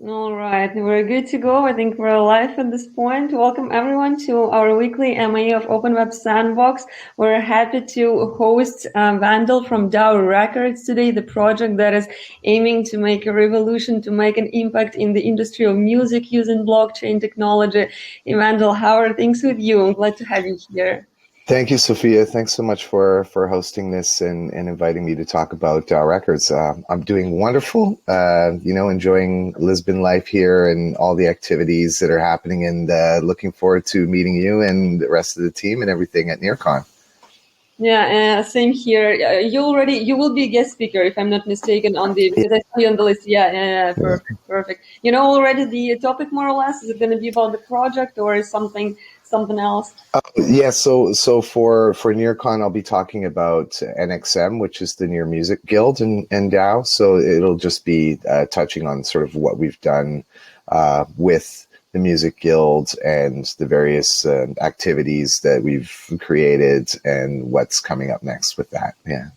All right, we're good to go. I think we're live at this point. Welcome everyone to our weekly AMA of Open Web Sandbox. We're happy to host Vandal from DAO Records today, the project that is aiming to make a revolution, to make an impact in the industry of music using blockchain technology. Vandal, how are things with you? I'm glad to have you here. Thank you, Sophia. Thanks so much for hosting this and inviting me to talk about DAO Records. I'm doing wonderful, enjoying Lisbon life here and all the activities that are happening, and looking forward to meeting you and the rest of the team and everything at NEARCon. Yeah, same here. You will be a guest speaker if I'm not mistaken because I saw you on the list. Yeah, perfect. You know already the topic more or less. Is it going to be about the project or is something else? Yeah, so for NEARCon, I'll be talking about NXM, which is the Near Music Guild and DAO. So it'll just be touching on sort of what we've done with the Music Guild and the various activities that we've created and what's coming up next with that. Yeah.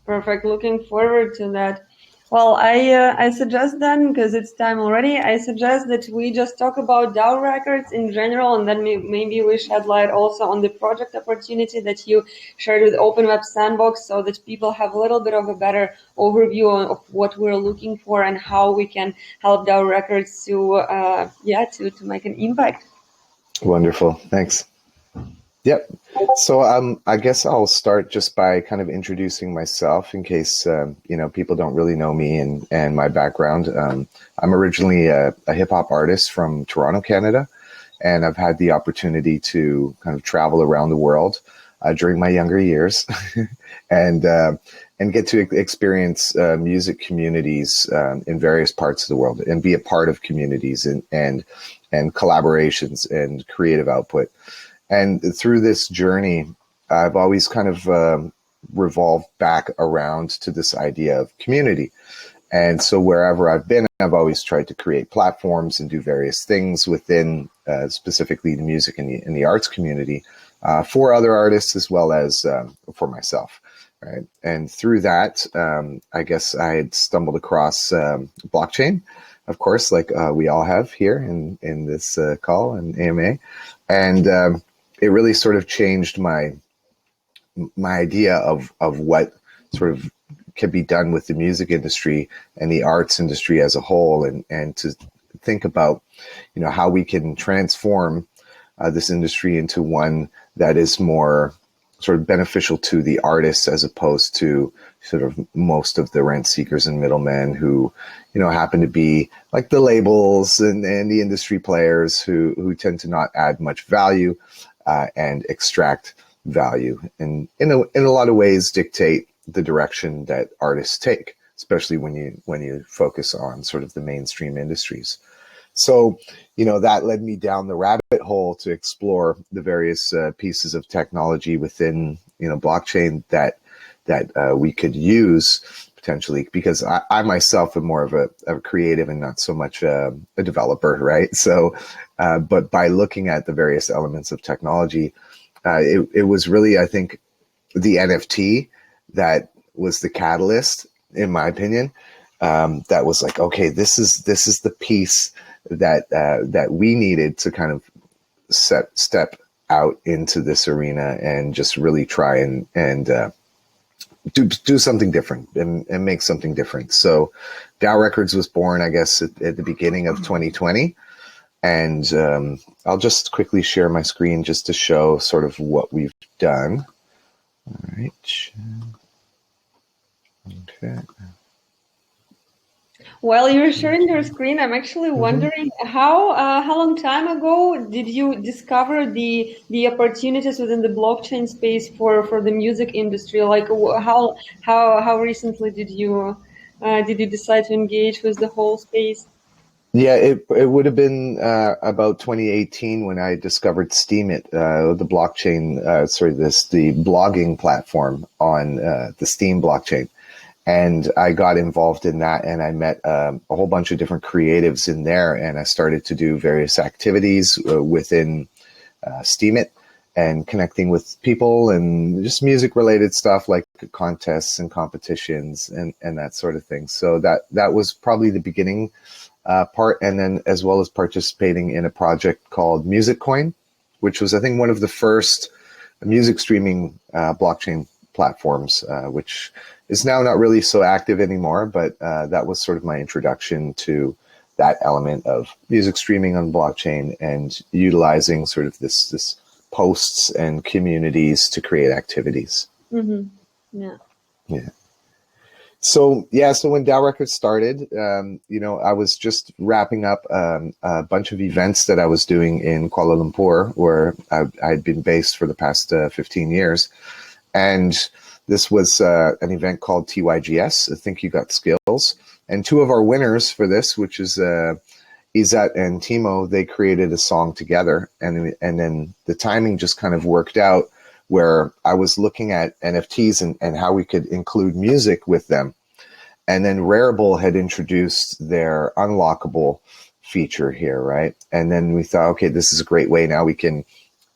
Perfect. Looking forward to that. Well, I suggest then, because it's time already, I suggest that we just talk about DAO Records in general, and then maybe we shed light also on the project opportunity that you shared with Open Web Sandbox, so that people have a little bit of a better overview of what we're looking for and how we can help DAO Records to make an impact. Wonderful. Thanks. Yep. So I guess I'll start just by kind of introducing myself in case, people don't really know me and my background. I'm originally a hip hop artist from Toronto, Canada, and I've had the opportunity to kind of travel around the world during my younger years and get to experience music communities in various parts of the world and be a part of communities and collaborations and creative output. And through this journey, I've always kind of revolved back around to this idea of community. And so wherever I've been, I've always tried to create platforms and do various things within specifically the music and the arts community for other artists as well as for myself. Right. And through that, I guess I had stumbled across blockchain, of course, like we all have here in this call and AMA. And it really sort of changed my idea of what sort of can be done with the music industry and the arts industry as a whole, and to think about, how we can transform this industry into one that is more sort of beneficial to the artists as opposed to sort of most of the rent seekers and middlemen who, happen to be like the labels and the industry players who tend to not add much value and extract value, and in a lot of ways dictate the direction that artists take, especially when you focus on sort of the mainstream industries. So, that led me down the rabbit hole to explore the various pieces of technology within, blockchain that we could use potentially, because I myself am more of a creative and not so much a developer, right? So, but by looking at the various elements of technology, it was really, I think, the NFT that was the catalyst, in my opinion, that was like, okay, this is the piece that we needed to kind of step out into this arena and just really try and do something different and make something different. So DAO Records was born, I guess, at the beginning of 2020. And I'll just quickly share my screen just to show sort of what we've done. All right. Okay. While you're sharing your screen, I'm actually wondering how long time ago did you discover the opportunities within the blockchain space for the music industry? Like how recently did you decide to engage with the whole space? Yeah, it would have been about 2018 when I discovered Steemit, the blockchain, the blogging platform on the Steem blockchain. And I got involved in that, and I met a whole bunch of different creatives in there, and I started to do various activities within Steemit and connecting with people and just music related stuff like contests and competitions and that sort of thing. So that was probably the beginning and then as well as participating in a project called MusicCoin, which was, I think, one of the first music streaming blockchain platforms, which is now not really so active anymore, but that was sort of my introduction to that element of music streaming on blockchain and utilizing sort of this posts and communities to create activities. Mm-hmm. Yeah. Yeah. So when DAO Records started, I was just wrapping up a bunch of events that I was doing in Kuala Lumpur, where I'd been based for the past 15 years. And this was an event called TYGS, I Think You Got Skills. And two of our winners for this, which is Izat and Timo, they created a song together. And then the timing just kind of worked out, where I was looking at NFTs and how we could include music with them. And then Rarible had introduced their unlockable feature here, right? And then we thought, okay, this is a great way. Now we can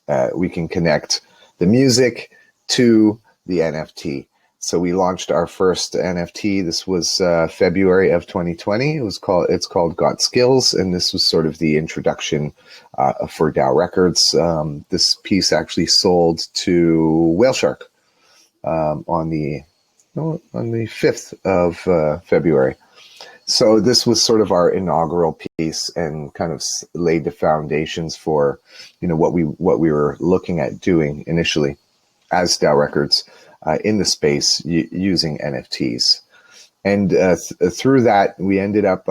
connect the music to the NFT. So we launched our first NFT. This was February of 2020. It's called Got Skills, and this was sort of the introduction for DAO Records. This piece actually sold to Whale Shark on the 5th of February. So this was sort of our inaugural piece and kind of laid the foundations for, what we were looking at doing initially as DAO Records in the space using NFTs. And through that, we ended up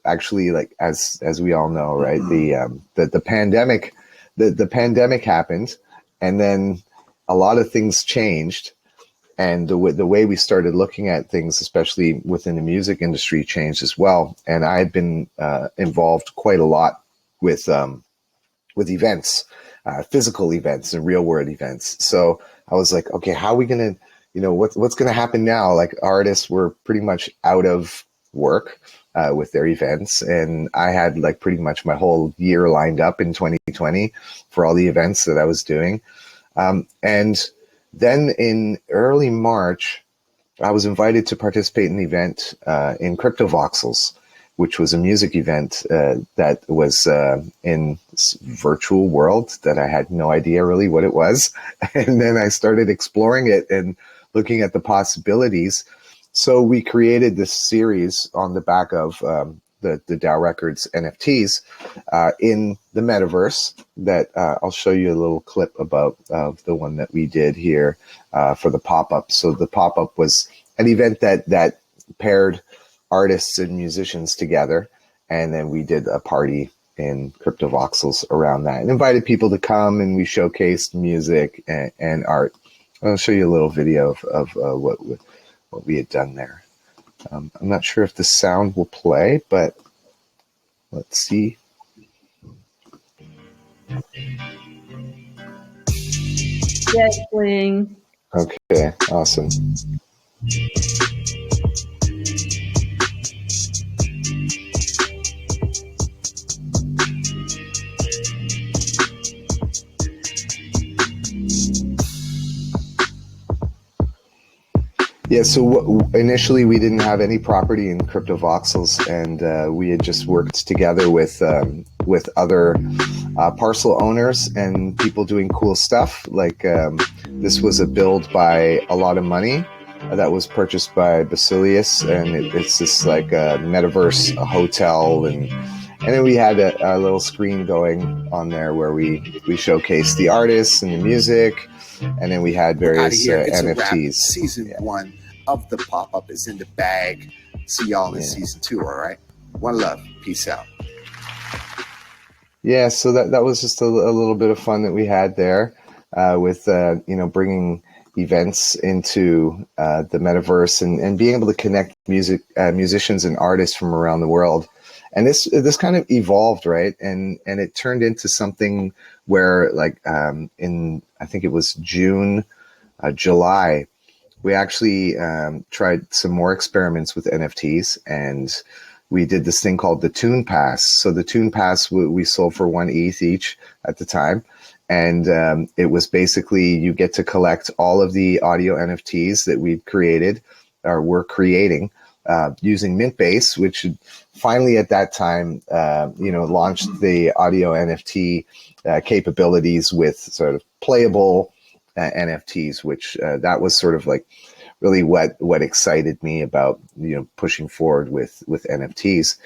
actually, like as we all know, right? The pandemic, the pandemic happened, and then a lot of things changed, and the way we started looking at things, especially within the music industry, changed as well. And I had been involved quite a lot with events, physical events and real world events. So I was like, okay, how are we gonna, what's gonna happen now? Like, artists were pretty much out of work with their events, and I had like pretty much my whole year lined up in 2020 for all the events that I was doing. And then in early March, I was invited to participate in an event in Cryptovoxels, which was a music event that was in virtual world that I had no idea really what it was. And then I started exploring it and looking at the possibilities. So we created this series on the back of the DAO Records NFTs in the metaverse that I'll show you a little clip about of the one that we did here for the pop-up. So the pop-up was an event that paired artists and musicians together, and then we did a party in Cryptovoxels around that and invited people to come, and we showcased music and art. I'll show you a little video of what we had done there. I'm not sure if the sound will play, but let's see. Yes, playing. Okay, awesome. Yeah, so initially we didn't have any property in Cryptovoxels, and we had just worked together with other parcel owners and people doing cool stuff. Like this was a build by A Lot of Money that was purchased by Basilius, and it's this like a metaverse hotel, and then we had a little screen going on there where we showcased the artists and the music. And then we had various NFTs. Season 1 of the pop-up is in the bag. See y'all in season 2, all right? One love. Peace out. Yeah, so that was just a little bit of fun that we had there with, bringing events into the metaverse and being able to connect musicians and artists from around the world. And this kind of evolved, right? And it turned into something where, like, in, I think it was July, we actually tried some more experiments with NFTs, and we did this thing called the Tune Pass. So the Tune Pass we sold for 1 ETH each at the time. And it was basically, you get to collect all of the audio NFTs that we've created or we're creating using Mintbase, which finally at that time, launched the audio NFT capabilities with sort of playable NFTs, which that was sort of like really what excited me about pushing forward with NFTs.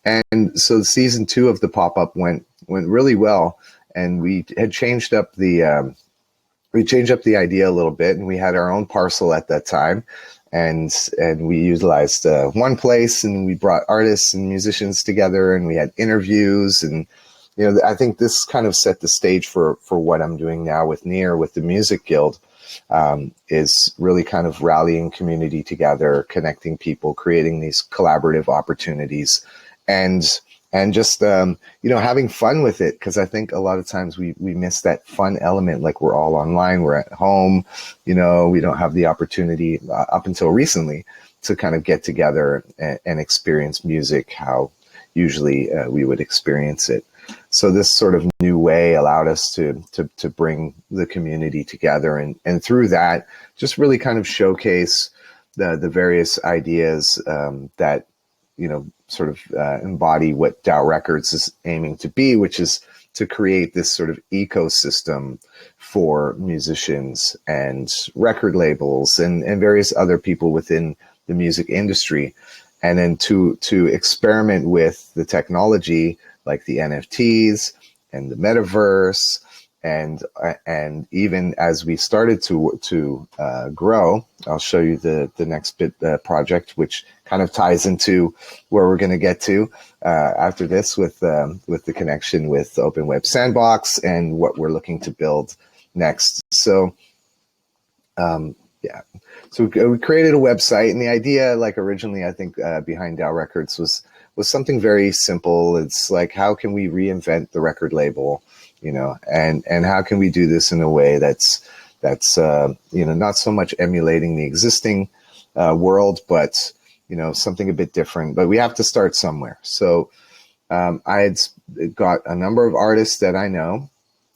And so season 2 of the pop-up went really well, and we had changed up the idea a little bit, and we had our own parcel at that time, and we utilized one place, and we brought artists and musicians together, and we had interviews, and I think this kind of set the stage for what I'm doing now with NEAR, with the Music Guild, is really kind of rallying community together, connecting people, creating these collaborative opportunities, and just having fun with it, because I think a lot of times we miss that fun element. Like, we're all online, we're at home, we don't have the opportunity up until recently to kind of get together and experience music how usually we would experience it. So this sort of new way allowed us to bring the community together, and through that just really kind of showcase the various ideas that sort of embody what DAO Records is aiming to be, which is to create this sort of ecosystem for musicians and record labels and various other people within the music industry. And then to experiment with the technology like the NFTs and the metaverse, and even as we started to grow, I'll show you the next bit project, which kind of ties into where we're going to get to after this with the connection with Open Web Sandbox and what we're looking to build next. So so we created a website, and the idea, like originally, I think behind DAO Records was something very simple. It's like, how can we reinvent the record label, and how can we do this in a way that's not so much emulating the existing world, but something a bit different. But we have to start somewhere. So I had got a number of artists that I know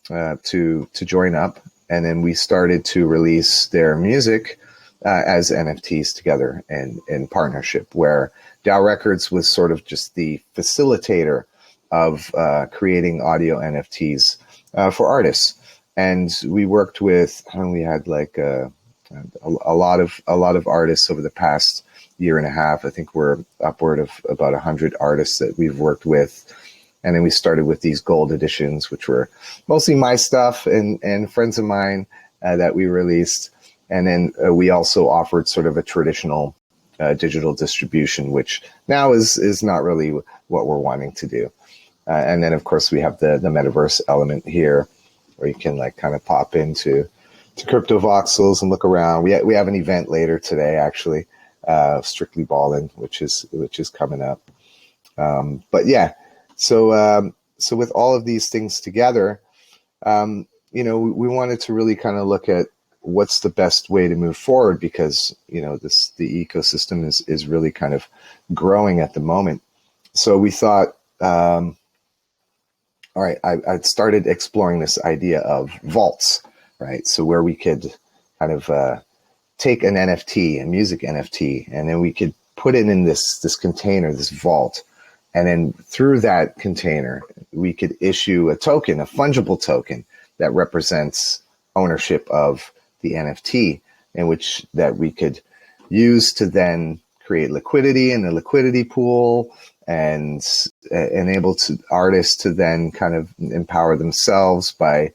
to join up, and then we started to release their music as NFTs together and in partnership, where DAO Records was sort of just the facilitator of creating audio NFTs for artists. And we worked with, we had like a lot of artists over the past year and a half. I think we're upward of about 100 artists that we've worked with. And then we started with these gold editions, which were mostly my stuff and friends of mine that we released. And then we also offered sort of a traditional digital distribution, which now is not really what we're wanting to do. And then, of course, we have the metaverse element here, where you can like kind of pop into Crypto Voxels and look around. We have an event later today, actually, Strictly Ballin', which is coming up. But yeah, so with all of these things together, we wanted to really kind of look at what's the best way to move forward, because the ecosystem is really kind of growing at the moment. So we thought, all right, I started exploring this idea of vaults, right? So where we could kind of take an NFT, a music NFT, and then we could put it in this container, this vault. And then through that container, we could issue a token, a fungible token that represents ownership of the NFT, in which that we could use to then create liquidity in the liquidity pool and enable artists to then kind of empower themselves by,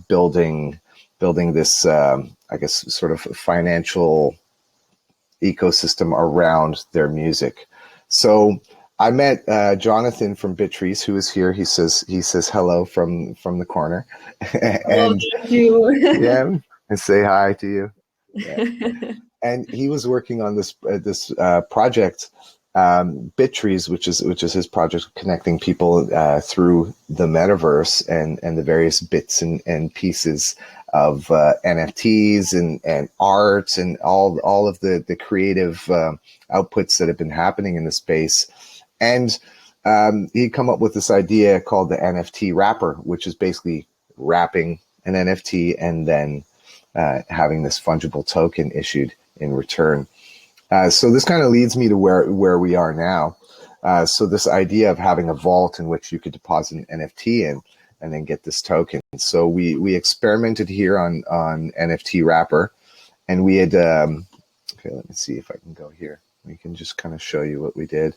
building this, I guess, sort of financial ecosystem around their music. So I met Jonathan from Bittrees, who is here. He says hello from the corner. And thank you. Yeah, and say hi to you. Yeah. And he was working on this project, Bittrees, which is his project connecting people through the metaverse and the various bits and pieces of NFTs and art and all of the creative outputs that have been happening in the space. And he'd come up with this idea called the NFT wrapper, which is basically wrapping an NFT and then having this fungible token issued in return. So this kind of leads me to where we are now. So this idea of having a vault in which you could deposit an NFT in and then get this token. So we experimented here on NFT Wrapper, and we had, okay, let me see if I can go here. We can just kind of show you what we did.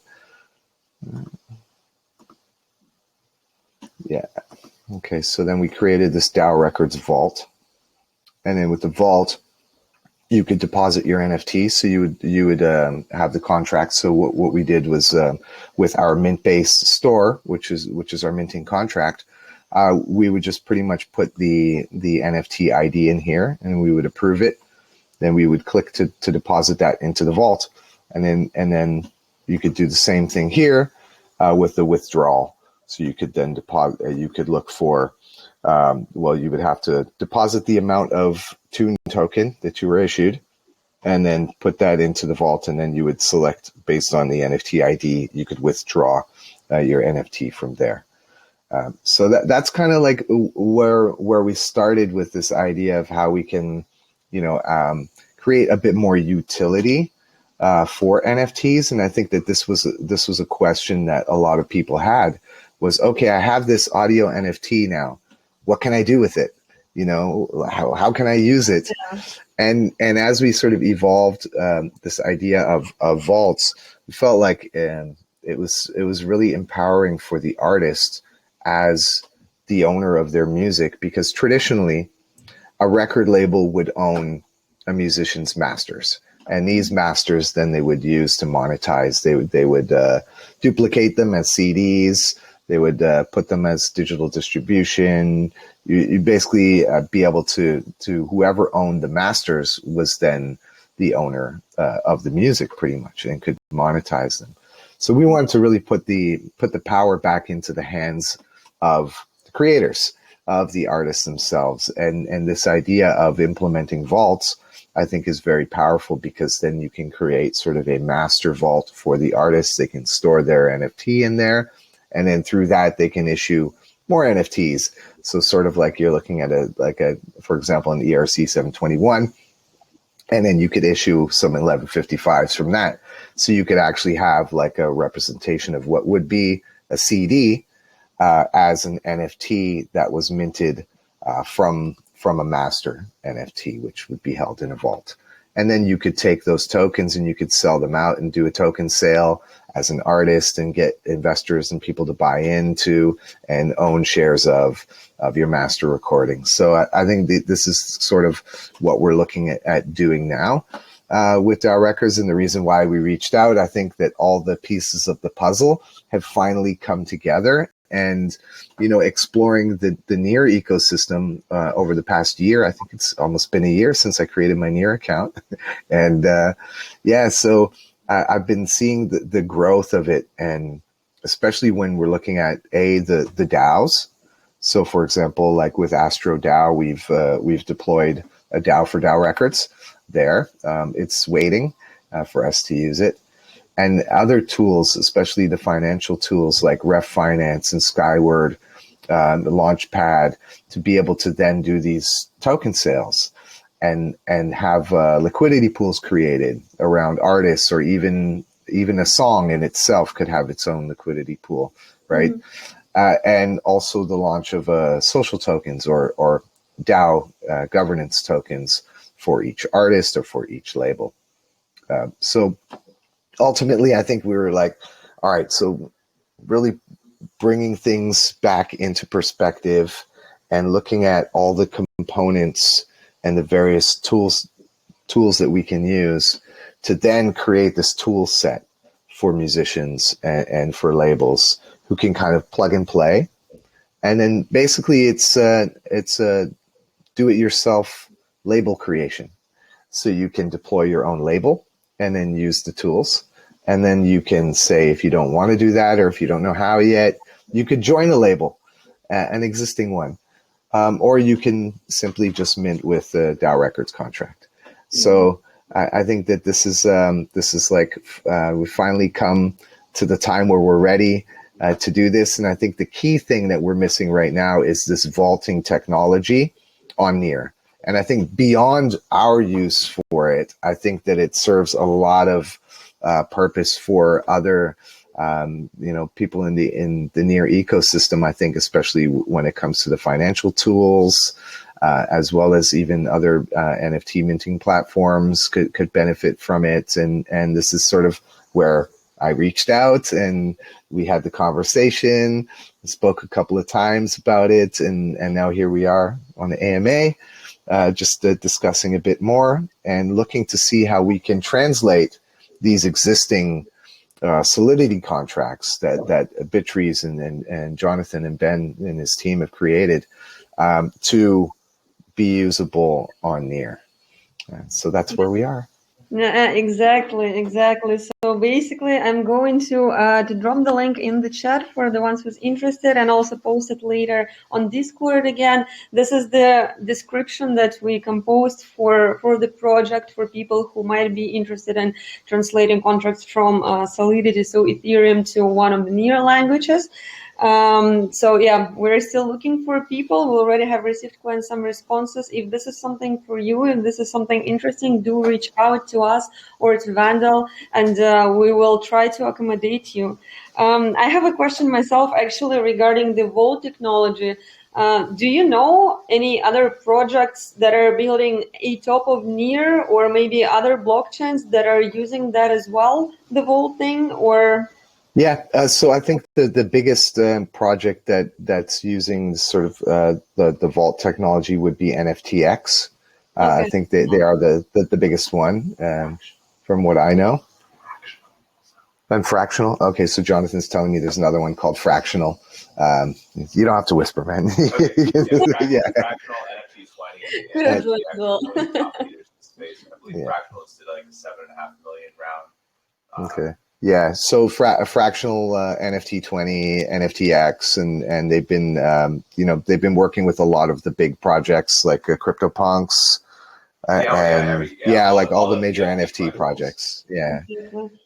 Yeah. Okay, so then we created this DAO Records vault. And then with the vault, you could deposit your NFT. So you would have the contract. So what we did was with our mint-based store, which is our minting contract, we would just pretty much put the NFT ID in here, and we would approve it. Then we would click to deposit that into the vault, and then you could do the same thing here with the withdrawal. So you could then deposit. You could look for. You would have to deposit the amount of Tune token that you were issued, and then put that into the vault, and then you would select based on the NFT ID. You could withdraw your NFT from there. So that's kind of like where we started with this idea of how we can, create a bit more utility for NFTs. And I think that this was a question that a lot of people had was, okay, I have this audio NFT now. What can I do with it? How can I use it? Yeah. And as we sort of evolved this idea of vaults, we felt like it was really empowering for the artist as the owner of their music, because traditionally a record label would own a musician's masters, and these masters then they would use to monetize. They would duplicate them as CDs. They would put them as digital distribution. You basically be able to whoever owned the masters was then the owner of the music pretty much, and could monetize them. So we wanted to really put the power back into the hands of the creators, of the artists themselves. And this idea of implementing vaults, I think, is very powerful, because then you can create sort of a master vault for the artists. They can store their NFT in there, and then through that they can issue more NFTs. So sort of like you're looking at for example, an ERC 721, and then you could issue some 1155s from that. So you could actually have like a representation of what would be a CD as an NFT that was minted from a master NFT, which would be held in a vault. And then you could take those tokens and you could sell them out and do a token sale as an artist and get investors and people to buy into and own shares of your master recordings. So I think this is sort of what we're looking at doing now with DAO Records. And the reason why we reached out, I think that all the pieces of the puzzle have finally come together. And, exploring the NEAR ecosystem over the past year, I think it's almost been a year since I created my NEAR account. And so I've been seeing the growth of it, and especially when we're looking at the DAOs. So, for example, like with Astro DAO, we've deployed a DAO for DAO Records there. It's waiting for us to use it. And other tools, especially the financial tools like Ref Finance and Skyward, the Launchpad, to be able to then do these token sales and have liquidity pools created around artists, or even a song in itself could have its own liquidity pool, right? Mm-hmm. And also the launch of social tokens or DAO governance tokens for each artist or for each label. So ultimately, I think we were like, all right, so really bringing things back into perspective and looking at all the components and the various tools that we can use to then create this tool set for musicians and for labels who can kind of plug and play. And then basically it's a do-it-yourself label creation. So you can deploy your own label and then use the tools. And then you can say, if you don't want to do that, or if you don't know how yet, you could join a label, an existing one. Or you can simply just mint with the DAO Records contract. So I think that this is like we finally come to the time where we're ready to do this. And I think the key thing that we're missing right now is this vaulting technology on NEAR. And I think beyond our use for it, I think that it serves a lot of purpose for other people in the Near ecosystem. I think, especially when it comes to the financial tools, as well as even other NFT minting platforms could benefit from it. And this is sort of where I reached out and we had the conversation, spoke a couple of times about it, and now here we are on the AMA, just discussing a bit more and looking to see how we can translate these existing Solidity contracts that Bittrees and Jonathan and Ben and his team have created to be usable on Near. So that's where we are. Yeah, exactly. So basically, I'm going to drop the link in the chat for the ones who's interested, and also post it later on Discord again. This is the description that we composed for the project for people who might be interested in translating contracts from Solidity, so Ethereum, to one of the Near languages. So yeah, we're still looking for people. We already have received quite some responses. If this is something for you, if this is something interesting, do reach out to us or to Vandal, and we will try to accommodate you. I have a question myself, actually, regarding the Vault technology. Do you know any other projects that are building a top of Near, or maybe other blockchains that are using that as well, the Vault thing, or? Yeah, so I think the biggest project that's using sort of the Vault technology would be NFTX. Okay. I think they are the biggest one from what I know. And Fractional. Okay, so Jonathan's telling me there's another one called Fractional. You don't have to whisper, man. Yeah. Fractional, NFT 20. Fractional is like a $7.5 million round. Okay. Yeah, so Fractional, NFT 20, NFTX, and they've been they've been working with a lot of the big projects like CryptoPunks, like all the major NFT projects. Yeah.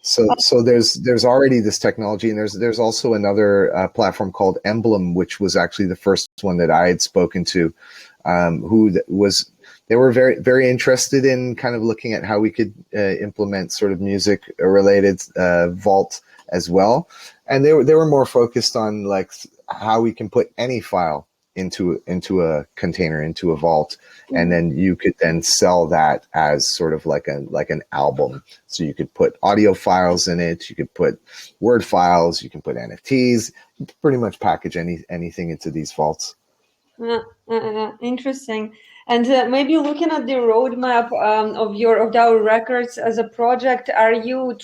So there's already this technology, and there's also another platform called Emblem, which was actually the first one that I had spoken to, they were very, very interested in kind of looking at how we could implement sort of music related Vault as well. And they were more focused on like how we can put any file into a container, into a Vault. And then you could then sell that as sort of like an album. So you could put audio files in it, you could put Word files, you can put NFTs, you can pretty much package anything into these Vaults. Interesting. And maybe looking at the roadmap of DAO Records as a project, are you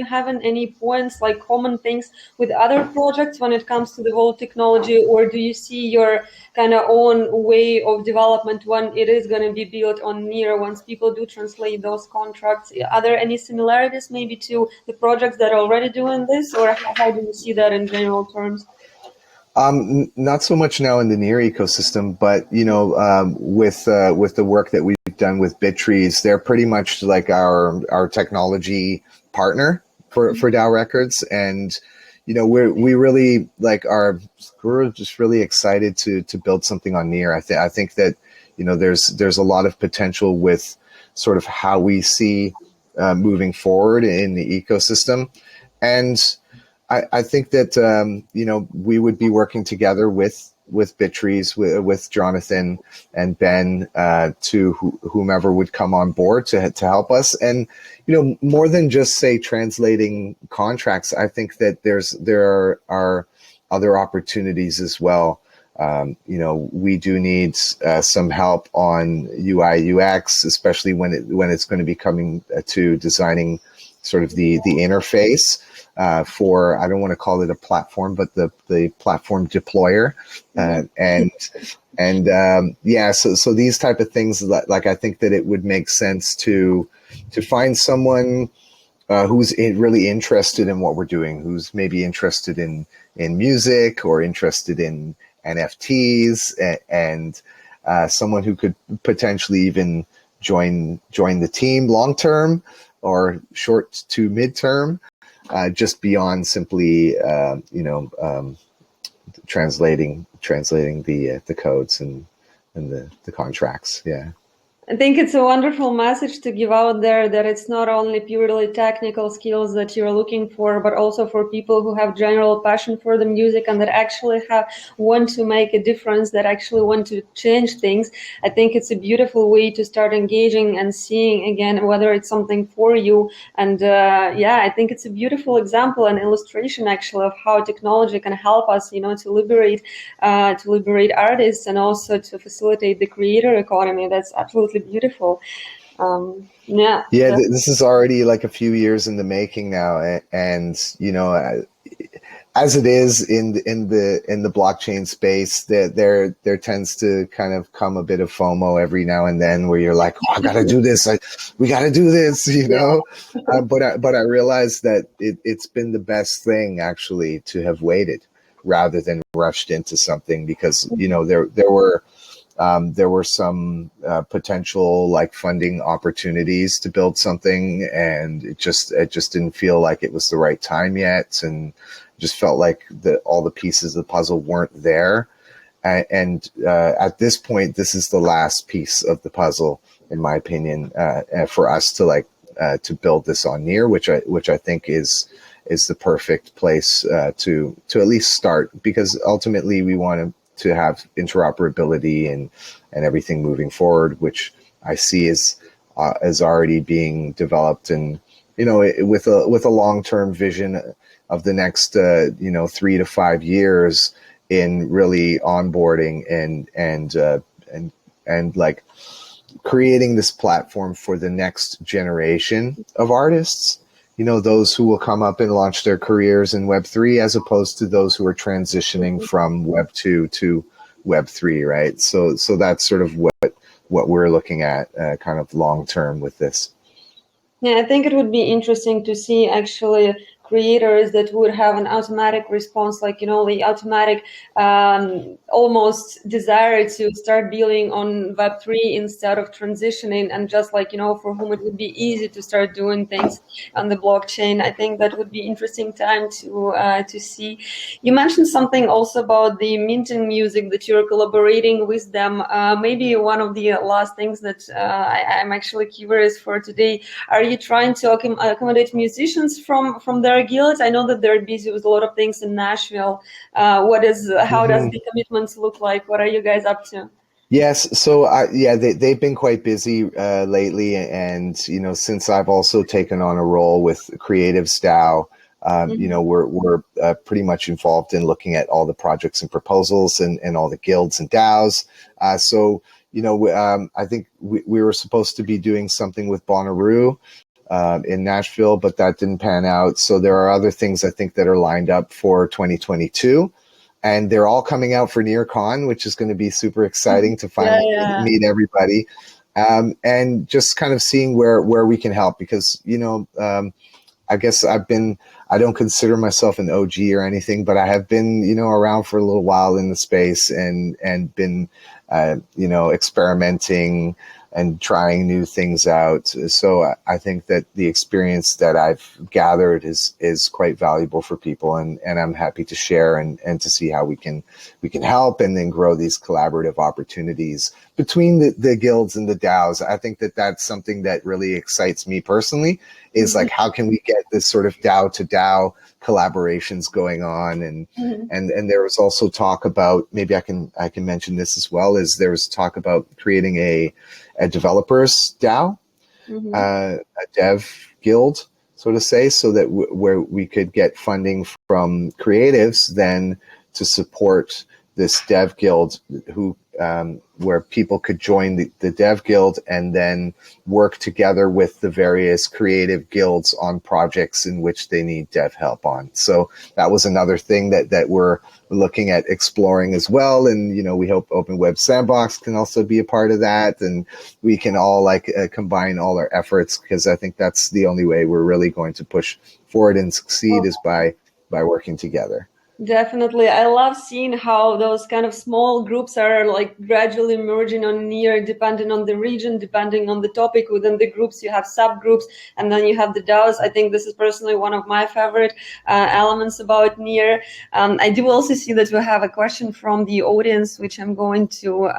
having any points, like common things with other projects when it comes to the Vault technology, or do you see your kind of own way of development when it is going to be built on Near, once people do translate those contracts? Are there any similarities maybe to the projects that are already doing this, or how do you see that in general terms? Not so much now in the Near ecosystem, but with the work that we've done with Bittrees, they're pretty much like our technology partner for DAO Records, and we're just really excited to build something on Near. I think that there's a lot of potential with sort of how we see moving forward in the ecosystem, and I think that we would be working together with Bittrees, with Jonathan and Ben, to whomever would come on board to help us. And more than just say translating contracts, I think that there are other opportunities as well. We do need some help on UI UX, especially when it's going to be coming to designing sort of the interface. For, I don't want to call it a platform, but the platform deployer, so these type of things, like I think that it would make sense to find someone who's really interested in what we're doing, who's maybe interested in music or interested in NFTs, and someone who could potentially even join the team long term or short to mid term. Just beyond simply, translating the codes and the contracts. Yeah. I think it's a wonderful message to give out there that it's not only purely technical skills that you're looking for, but also for people who have general passion for the music and that actually want to make a difference, that actually want to change things. I think it's a beautiful way to start engaging and seeing again whether it's something for you. And I think it's a beautiful example and illustration actually of how technology can help us, to liberate artists and also to facilitate the creator economy. That's absolutely beautiful. This is already like a few years in the making now, and as it is in the blockchain space, that there tends to kind of come a bit of FOMO every now and then, where you're like, oh, I gotta do this, we gotta do this, but I realized that it's been the best thing actually to have waited rather than rushed into something, because there were some potential like funding opportunities to build something, and it just didn't feel like it was the right time yet, and just felt like all the pieces of the puzzle weren't there. And at this point, this is the last piece of the puzzle, in my opinion, for us to build this on Near, which I think is the perfect place to at least start, because ultimately we want to have interoperability and everything moving forward, which I see is already being developed, and with a long-term vision of the next 3 to 5 years in really onboarding and like creating this platform for the next generation of artists. Those who will come up and launch their careers in Web3, as opposed to those who are transitioning from Web2 to Web3, right? So that's sort of what we're looking at kind of long term with this. Yeah, I think it would be interesting to see actually creators that would have an automatic response, like, the automatic almost desire to start building on Web3 instead of transitioning, and just like, for whom it would be easy to start doing things on the blockchain. I think that would be interesting time to see. You mentioned something also about the minting music, that you're collaborating with them. Maybe one of the last things that I'm actually curious for today, are you trying to accommodate musicians from their guilds? I know that they're busy with a lot of things in Nashville. How does the commitments look like? What are you guys up to? Yes, so they've been quite busy lately, and since I've also taken on a role with Creatives DAO, we're pretty much involved in looking at all the projects and proposals and all the guilds and DAOs. I think we were supposed to be doing something with Bonnaroo in Nashville, but that didn't pan out. So there are other things I think that are lined up for 2022. And they're all coming out for NearCon, which is going to be super exciting to finally meet everybody, and just kind of seeing where we can help, because I guess I don't consider myself an OG or anything, but I have been around for a little while in the space and been experimenting and trying new things out. So I think that the experience that I've gathered is quite valuable for people, and I'm happy to share and to see how we can help and then grow these collaborative opportunities between the guilds and the DAOs. I think that that's something that really excites me personally, is like, how can we get this sort of DAO to DAO collaborations going on? And there was also talk about, maybe I can mention this as well, is there was talk about creating a developers DAO, a dev guild, so to say, so that where we could get funding from creatives then to support this dev guild, where people could join the dev guild and then work together with the various creative guilds on projects in which they need dev help on. So that was another thing that we're looking at exploring as well. And, we hope Open Web Sandbox can also be a part of that. And we can all combine all our efforts, because I think that's the only way we're really going to push forward and succeed, is by working together. Definitely. I love seeing how those kind of small groups are gradually merging on Near, depending on the region, depending on the topic. Within the groups, you have subgroups, and then you have the DAOs. I think this is personally one of my favorite elements about Near. I do also see that we have a question from the audience, which I'm going to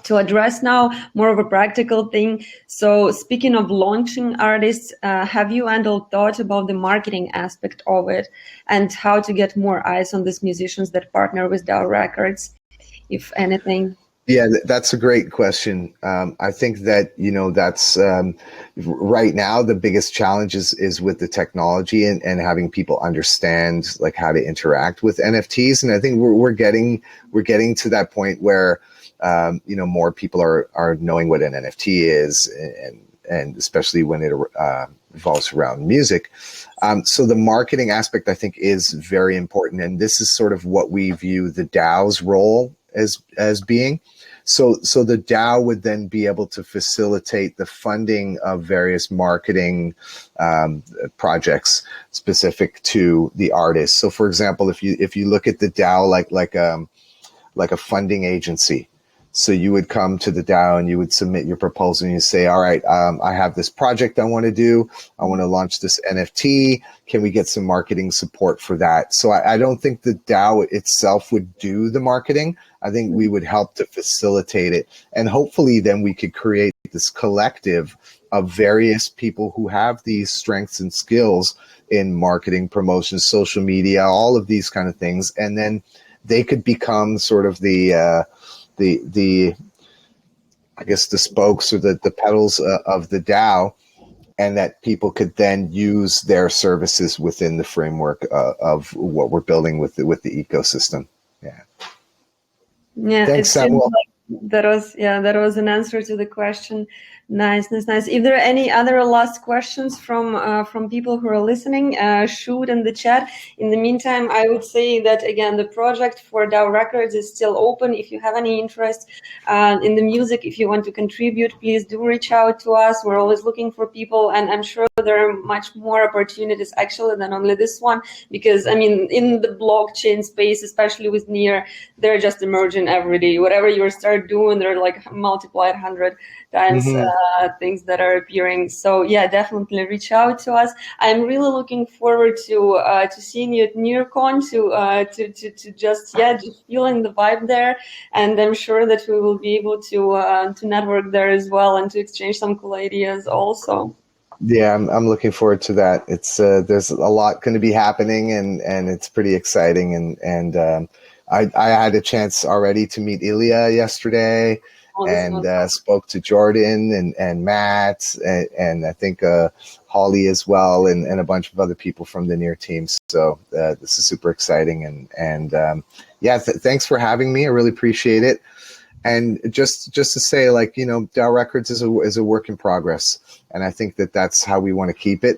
to address now, more of a practical thing. So speaking of launching artists, have you, Vandal, thought about the marketing aspect of it and how to get more eyes on these musicians that partner with DAO Records, if anything? Yeah, that's a great question. I think that, that's right now the biggest challenge is with the technology and having people understand like how to interact with NFTs. And I think we're getting to that point where, more people are knowing what an NFT is, and especially when it revolves around music. So the marketing aspect, I think, is very important. And this is sort of what we view the DAO's role as being. So the DAO would then be able to facilitate the funding of various marketing projects specific to the artist. So, for example, if you look at the DAO like a funding agency, so you would come to the DAO and you would submit your proposal and you say, all right, I have this project I want to do. I want to launch this NFT. Can we get some marketing support for that? So I don't think the DAO itself would do the marketing. I think we would help to facilitate it. And hopefully then we could create this collective of various people who have these strengths and skills in marketing, promotion, social media, all of these kind of things. And then they could become sort of the I guess the spokes or the pedals of the DAO, and that people could then use their services within the framework of what we're building with the ecosystem. Yeah. Yeah. Thanks, Samuel. That was an answer to the question. Nice. If there are any other last questions from people who are listening, shoot in the chat. In the meantime, I would say that again, the project for DAO Records is still open. If you have any interest in the music, if you want to contribute, please do reach out to us. We're always looking for people, and I'm sure there are much more opportunities actually than only this one, because I mean, in the blockchain space, especially with NEAR, they're just emerging every day. Whatever you start doing, they're like multiplied 100 times things that are appearing. So yeah, definitely reach out to us. I'm really looking forward to seeing you at NearCon, to just feeling the vibe there, and I'm sure that we will be able to network there as well and to exchange some cool ideas also. Yeah, I'm looking forward to that. It's there's a lot going to be happening, and it's pretty exciting. And I had a chance already to meet Ilya yesterday, and spoke to Jordan and Matt and I think Holly as well, and a bunch of other people from the NEAR team. So this is super exciting, and thanks for having me. I really appreciate it. And just to say, like, DAO Records is a work in progress. And I think that's how we want to keep it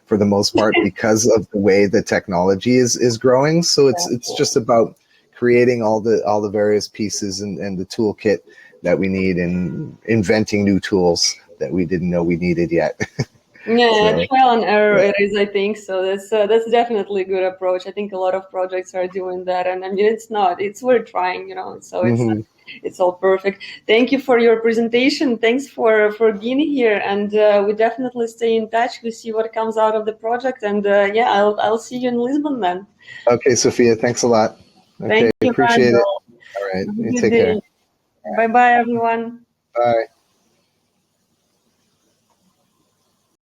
for the most part, because of the way the technology is growing. So it's just about creating all the various pieces and the toolkit that we need, and inventing new tools that we didn't know we needed yet. Yeah, trial and error it is, I think. So that's definitely a good approach. I think a lot of projects are doing that, and I mean, it's worth trying, so it's all perfect. Thank you for your presentation. Thanks for being here, and we definitely stay in touch. We see what comes out of the project, and I'll see you in Lisbon then. Okay, Sophia, thanks a lot. Okay, Thank you, appreciate Vandal. it. All right, you take care. Bye bye, everyone. Bye.